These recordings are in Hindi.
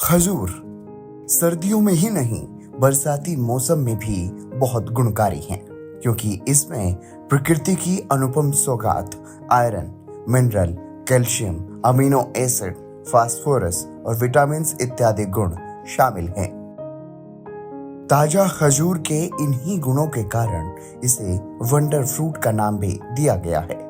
खजूर सर्दियों में ही नहीं बरसाती मौसम में भी बहुत गुणकारी हैं, क्योंकि इसमें प्रकृति की अनुपम सौगात iron, mineral, calcium, amino acid, phosphorus और विटामिन इत्यादि गुण शामिल हैं। ताजा खजूर के इन्हीं गुणों के कारण इसे वंडर फ्रूट का नाम भी दिया गया है।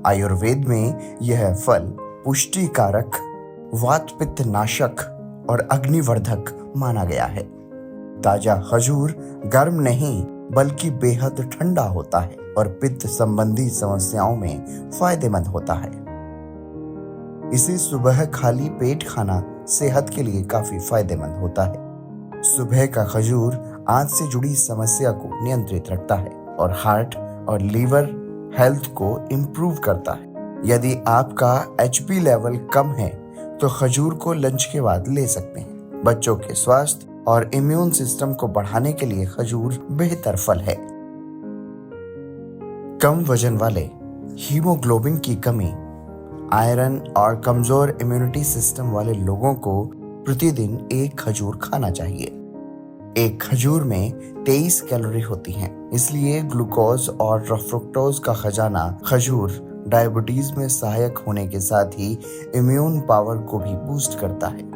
आयुर्वेद में यह फल पुष्टि कारक, वात पित्त नाशक और अग्निवर्धक माना गया है। ताजा खजूर गर्म नहीं बल्कि बेहद ठंडा होता है और पित्त संबंधी समस्याओं में फायदेमंद होता है। इसे सुबह खाली पेट खाना सेहत के लिए काफी फायदेमंद होता है। सुबह का खजूर आंत से जुड़ी समस्या को नियंत्रित रखता है और हार्ट और लीवर हेल्थ को इम्प्रूव करता है। यदि आपका HP लेवल कम है तो खजूर को लंच के बाद ले सकते हैं। बच्चों के स्वास्थ्य और इम्यून सिस्टम को बढ़ाने के लिए खजूर बेहतर फल है। कम वजन वाले, हीमोग्लोबिन की कमी, आयरन और कमजोर इम्यूनिटी सिस्टम वाले लोगों को प्रतिदिन एक खजूर खाना चाहिए। एक खजूर में 23 कैलोरी होती हैं, इसलिए ग्लूकोज और फ्रुक्टोज का खजाना खजूर डायबिटीज में सहायक होने के साथ ही इम्यून पावर को भी बूस्ट करता है।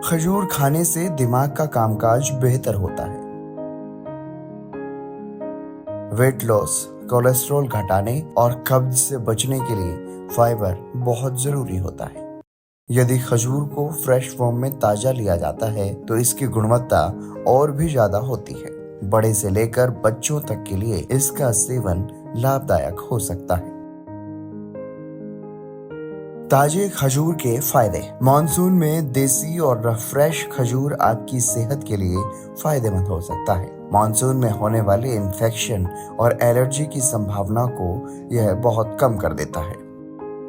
खजूर खाने से दिमाग का कामकाज बेहतर होता है। वेट लॉस, कोलेस्ट्रॉल घटाने और कब्ज से बचने के लिए फाइबर बहुत जरूरी होता है। यदि खजूर को फ्रेश फॉर्म में ताजा लिया जाता है तो इसकी गुणवत्ता और भी ज्यादा होती है। बड़े से लेकर बच्चों तक के लिए इसका सेवन लाभदायक हो सकता है। ताजे खजूर के फायदे। मानसून में देसी और फ्रेश खजूर आपकी सेहत के लिए फायदेमंद हो सकता है। मानसून में होने वाले इन्फेक्शन और एलर्जी की संभावना को यह बहुत कम कर देता है।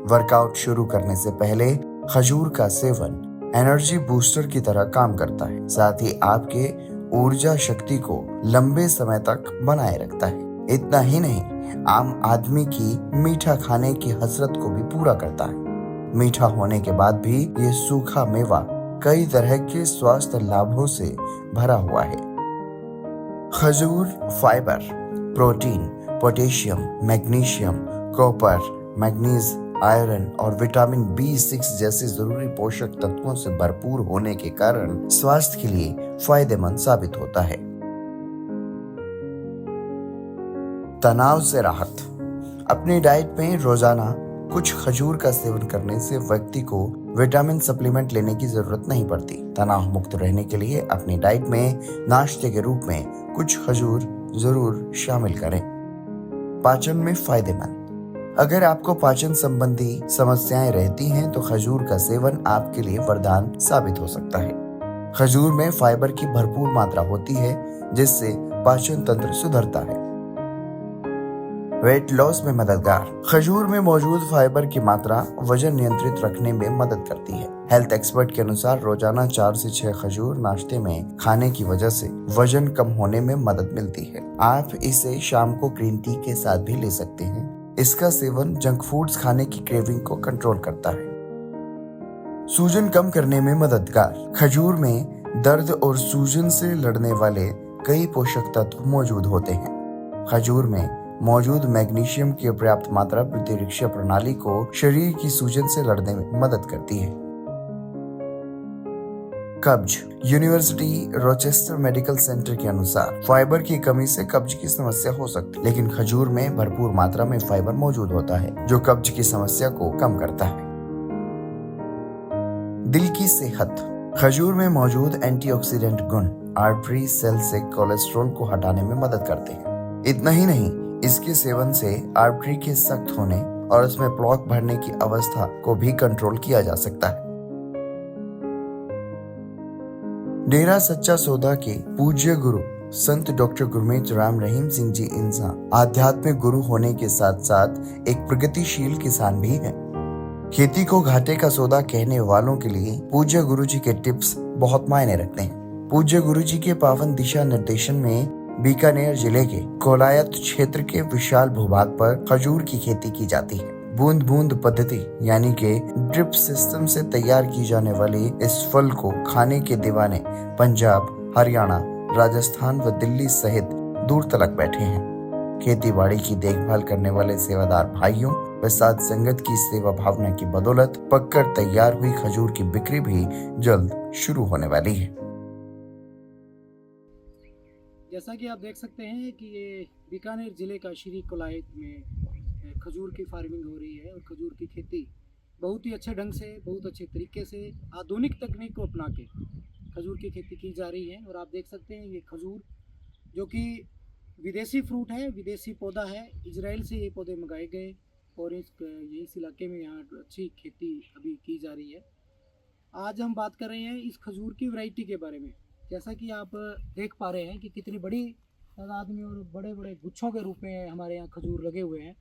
वर्कआउट शुरू करने से पहले खजूर का सेवन एनर्जी बूस्टर की तरह काम करता है, साथ ही आपके ऊर्जा शक्ति को लंबे समय तक बनाए रखता है। इतना ही नहीं, आम आदमी की मीठा खाने की हसरत को भी पूरा करता है। मीठा होने के बाद भी ये सूखा मेवा कई तरह के स्वास्थ्य लाभों से भरा हुआ है। खजूर fibre, protein, potassium, magnesium, copper, manganese, iron और विटामिन B6 जैसे जरूरी पोषक तत्वों से भरपूर होने के कारण स्वास्थ्य के लिए फायदेमंद साबित होता है। तनाव से राहत। अपनी डाइट में रोजाना कुछ खजूर का सेवन करने से व्यक्ति को विटामिन सप्लीमेंट लेने की जरूरत नहीं पड़ती। तनाव मुक्त रहने के लिए अपनी डाइट में नाश्ते के रूप में कुछ खजूर जरूर शामिल करें। पाचन में फायदेमंद। अगर आपको पाचन संबंधी समस्याएं रहती हैं तो खजूर का सेवन आपके लिए वरदान साबित हो सकता है। खजूर में फाइबर की भरपूर मात्रा होती है, जिससे पाचन तंत्र सुधरता है। वेट लॉस में मददगार। खजूर में मौजूद फाइबर की मात्रा वजन नियंत्रित रखने में मदद करती है। हेल्थ एक्सपर्ट के अनुसार रोजाना 4 से 6 खजूर नाश्ते में खाने की वजह से वजन कम होने में मदद मिलती है। आप इसे शाम को ग्रीन टी के साथ भी ले सकते हैं। इसका सेवन जंक फूड्स खाने की क्रेविंग को कंट्रोल करता है। सूजन कम करने में मददगार। खजूर में दर्द और सूजन से लड़ने वाले कई पोषक तत्व मौजूद होते हैं। खजूर में मौजूद मैग्नीशियम की पर्याप्त मात्रा प्रतिरक्षा प्रणाली को शरीर की सूजन से लड़ने में मदद करती है। कब्ज। यूनिवर्सिटी रोचेस्टर मेडिकल सेंटर के अनुसार फाइबर की कमी से कब्ज की समस्या हो सकती है, लेकिन खजूर में भरपूर मात्रा में फाइबर मौजूद होता है जो कब्ज की समस्या को कम करता है। दिल की सेहत। खजूर में मौजूद एंटीऑक्सीडेंट गुण आर्टरी सेल से कोलेस्ट्रॉल को हटाने में मदद करते हैं। इतना ही नहीं, इसके सेवन से आर्टरी के सख्त होने और उसमें प्लॉक भरने की अवस्था को भी कंट्रोल किया जा सकता है। डेरा सच्चा सौदा के पूज्य गुरु संत डॉक्टर गुरमीत राम रहीम सिंह जी इंसान आध्यात्मिक गुरु होने के साथ साथ एक प्रगतिशील किसान भी हैं। खेती को घाटे का सौदा कहने वालों के लिए पूज्य गुरु जी के टिप्स बहुत मायने रखते हैं। पूज्य गुरु जी के पावन दिशा निर्देशन में बीकानेर जिले के कोलायत क्षेत्र के विशाल भूभाग पर खजूर की खेती की जाती है। बूंद बूंद पद्धति यानी कि ड्रिप सिस्टम से तैयार की जाने वाली इस फल को खाने के दीवाने पंजाब, हरियाणा, राजस्थान व दिल्ली सहित दूर तलक बैठे हैं। खेती बाड़ी की देखभाल करने वाले सेवादार भाइयों व साथ संगत की सेवा भावना की बदौलत पककर तैयार हुई खजूर की बिक्री भी जल्द शुरू होने वाली है। जैसा कि आप देख सकते हैं कि ये बीकानेर ज़िले का श्री कोलायत में खजूर की फार्मिंग हो रही है और खजूर की खेती बहुत ही अच्छे ढंग से, बहुत अच्छे तरीके से आधुनिक तकनीक को अपना के खजूर की खेती की जा रही है। और आप देख सकते हैं ये खजूर जो कि विदेशी फ्रूट है, विदेशी पौधा है, इजराइल से ये पौधे मंगाए गए और इस इलाके में यहाँ अच्छी खेती अभी की जा रही है। आज हम बात कर रहे हैं इस खजूर की वैरायटी के बारे में। जैसा कि आप देख पा रहे हैं कि कितनी बड़ी तादाद में और बड़े बड़े गुच्छों के रूप में हमारे यहाँ खजूर लगे हुए हैं।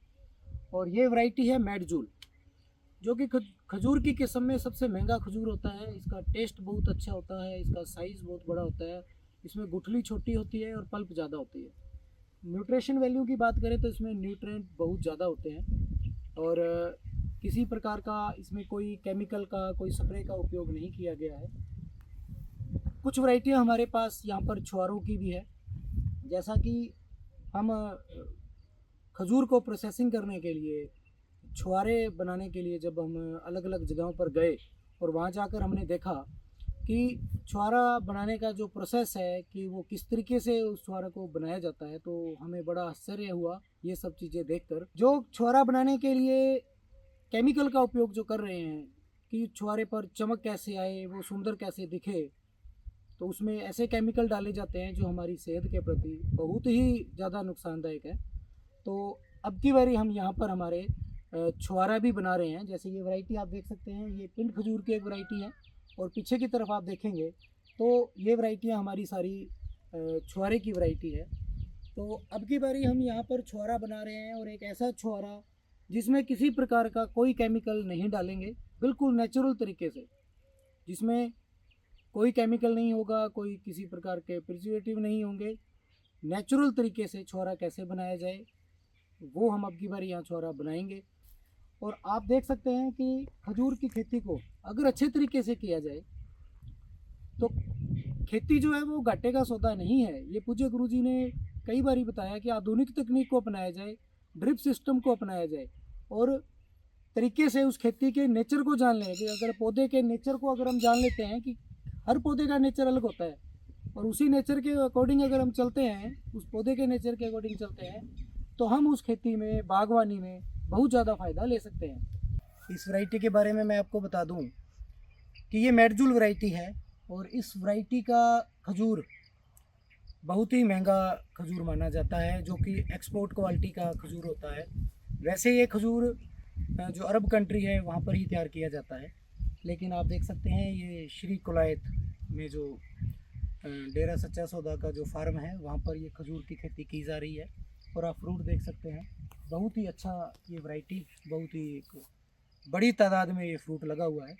और ये वैरायटी है मैडजूल, जो कि खजूर की किस्म में सबसे महंगा खजूर होता है। इसका टेस्ट बहुत अच्छा होता है, इसका साइज़ बहुत बड़ा होता है, इसमें गुठली छोटी होती है और पल्प ज़्यादा होती है। न्यूट्रिशन वैल्यू की बात करें तो इसमें न्यूट्रिएंट बहुत ज़्यादा होते हैं और किसी प्रकार का इसमें कोई केमिकल का, कोई स्प्रे का उपयोग नहीं किया गया है। कुछ वैरायटियाँ हमारे पास यहाँ पर छुआरों की भी है। जैसा कि हम खजूर को प्रोसेसिंग करने के लिए, छुआरे बनाने के लिए जब हम अलग अलग जगहों पर गए और वहाँ जाकर हमने देखा कि छुआरा बनाने का जो प्रोसेस है कि वो किस तरीके से उस छुआरा को बनाया जाता है, तो हमें बड़ा आश्चर्य हुआ ये सब चीज़ें देखकर। जो छुआरा बनाने के लिए केमिकल का उपयोग जो कर रहे हैं कि छुआरे पर चमक कैसे आए, वो सुंदर कैसे दिखे, तो उसमें ऐसे केमिकल डाले जाते हैं जो हमारी सेहत के प्रति बहुत ही ज़्यादा नुकसानदायक है। तो अब की बारी हम यहाँ पर हमारे छुआरा भी बना रहे हैं। जैसे ये वैरायटी आप देख सकते हैं, ये पिंड खजूर की एक वैरायटी है और पीछे की तरफ आप देखेंगे तो ये वैरायटियाँ हमारी सारी छुआरे की वैरायटी है। तो अब की बारी हम यहाँ पर छुआरा बना रहे हैं और एक ऐसा छुआरा जिसमें किसी प्रकार का कोई केमिकल नहीं डालेंगे, बिल्कुल नेचुरल तरीके से, जिसमें कोई केमिकल नहीं होगा, कोई किसी प्रकार के प्रिजर्वेटिव नहीं होंगे। नेचुरल तरीके से छुआरा कैसे बनाया जाए वो हम अब की बार यहाँ छुआरा बनाएंगे। और आप देख सकते हैं कि खजूर की खेती को अगर अच्छे तरीके से किया जाए तो खेती जो है वो घाटे का सौदा नहीं है। ये पूज्य गुरुजी ने कई बार बताया कि आधुनिक तकनीक को अपनाया जाए, ड्रिप सिस्टम को अपनाया जाए और तरीके से उस खेती के नेचर को जान लें। कि अगर पौधे के नेचर को अगर हम जान लेते हैं कि हर पौधे का नेचर अलग होता है और उसी नेचर के अकॉर्डिंग अगर हम चलते हैं, उस पौधे के नेचर के अकॉर्डिंग चलते हैं, तो हम उस खेती में, बागवानी में बहुत ज़्यादा फ़ायदा ले सकते हैं। इस वैरायटी के बारे में मैं आपको बता दूं कि ये मैडजूल वैरायटी है और इस वैरायटी का खजूर बहुत ही महंगा खजूर माना जाता है, जो कि एक्सपोर्ट क्वालिटी का खजूर होता है। वैसे ये खजूर जो अरब कंट्री है वहाँ पर ही तैयार किया जाता है, लेकिन आप देख सकते हैं ये श्री कोलायत में जो डेरा सच्चा सौदा का जो फार्म है वहाँ पर ये खजूर की खेती की जा रही है। और आप फ्रूट देख सकते हैं, बहुत ही अच्छा ये वैरायटी, बहुत ही एक बड़ी तादाद में ये फ्रूट लगा हुआ है।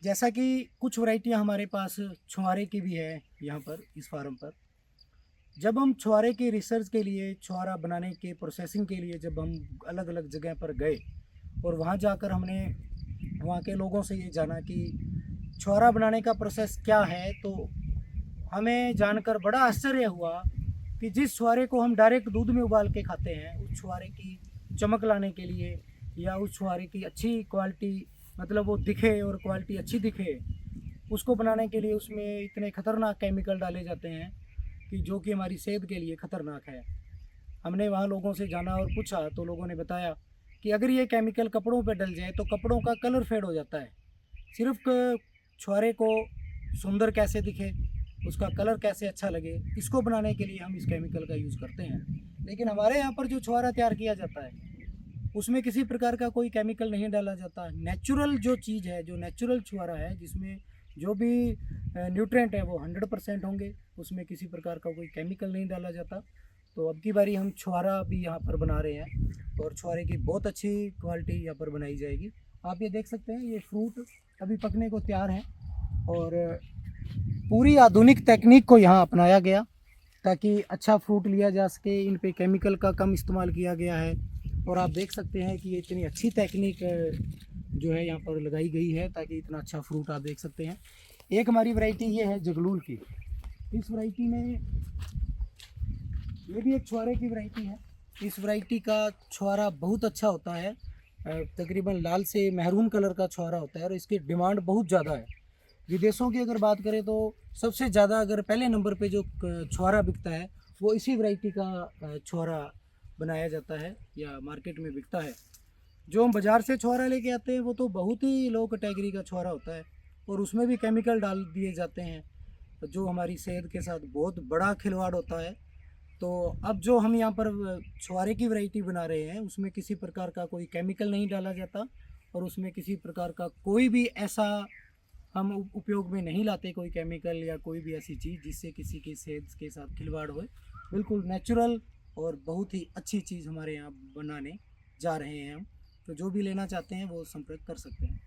जैसा कि कुछ वैरायटियाँ हमारे पास छुआरे की भी है यहाँ पर इस फार्म पर। जब हम छुआरे की रिसर्च के लिए, छुआरा बनाने के प्रोसेसिंग के लिए जब हम अलग अलग जगह पर गए और वहाँ जाकर हमने वहाँ के लोगों से ये जाना कि छुआरा बनाने का प्रोसेस क्या है, तो हमें जानकर बड़ा आश्चर्य हुआ कि जिस छुआरे को हम डायरेक्ट दूध में उबाल के खाते हैं, उस छुआरे की चमक लाने के लिए या उस छुआरे की अच्छी क्वालिटी, मतलब वो दिखे और क्वालिटी अच्छी दिखे, उसको बनाने के लिए उसमें इतने ख़तरनाक केमिकल डाले जाते हैं कि जो कि हमारी सेहत के लिए ख़तरनाक है। हमने वहाँ लोगों से जाना और पूछा तो लोगों ने बताया कि अगर ये केमिकल कपड़ों पर डल जाए तो कपड़ों का कलर फेड हो जाता है। सिर्फ छुआरे को सुंदर कैसे दिखे, उसका कलर कैसे अच्छा लगे, इसको बनाने के लिए हम इस केमिकल का यूज़ करते हैं। लेकिन हमारे यहाँ पर जो छुआरा तैयार किया जाता है उसमें किसी प्रकार का कोई केमिकल नहीं डाला जाता। नेचुरल जो चीज़ है, जो नेचुरल छुआरा है, जिसमें जो भी न्यूट्रिएंट है वो 100% होंगे, उसमें किसी प्रकार का कोई केमिकल नहीं डाला जाता। तो अब की बारी हम छुआरा भी यहाँ पर बना रहे हैं और छुआरे की बहुत अच्छी क्वालिटी यहाँ पर बनाई जाएगी। आप ये देख सकते हैं, ये फ्रूट अभी पकने को तैयार हैं और पूरी आधुनिक तकनीक को यहाँ अपनाया गया ताकि अच्छा फ्रूट लिया जा सके। इन पे केमिकल का कम इस्तेमाल किया गया है और आप देख सकते हैं कि ये इतनी अच्छी टेक्निक जो है यहाँ पर लगाई गई है ताकि इतना अच्छा फ्रूट आप देख सकते हैं। एक हमारी वैरायटी ये है जगलूल की। इस वैरायटी में ये भी एक छुआरे की वैरायटी है। इस वैरायटी का छुआरा बहुत अच्छा होता है, तकरीबन लाल से महरून कलर का छुआरा होता है और इसकी डिमांड बहुत ज़्यादा है। विदेशों की अगर बात करें तो सबसे ज़्यादा अगर पहले नंबर पे जो छुआरा बिकता है वो इसी वैरायटी का छुआरा बनाया जाता है या मार्केट में बिकता है। जो हम बाज़ार से छुआरा लेके आते हैं वो तो बहुत ही लो कैटेगरी का छुआरा होता है और उसमें भी केमिकल डाल दिए जाते हैं जो हमारी सेहत के साथ बहुत बड़ा खिलवाड़ होता है। तो अब जो हम यहाँ पर छुआरे की वैरायटी बना रहे हैं उसमें किसी प्रकार का कोई केमिकल नहीं डाला जाता और उसमें किसी प्रकार का कोई भी ऐसा हम उपयोग में नहीं लाते, कोई केमिकल या कोई भी ऐसी चीज़ जिससे किसी की सेहत के साथ खिलवाड़ हो। बिल्कुल नेचुरल और बहुत ही अच्छी चीज़ हमारे यहाँ बनाने जा रहे हैं हम। तो जो भी लेना चाहते हैं वो संपर्क कर सकते हैं।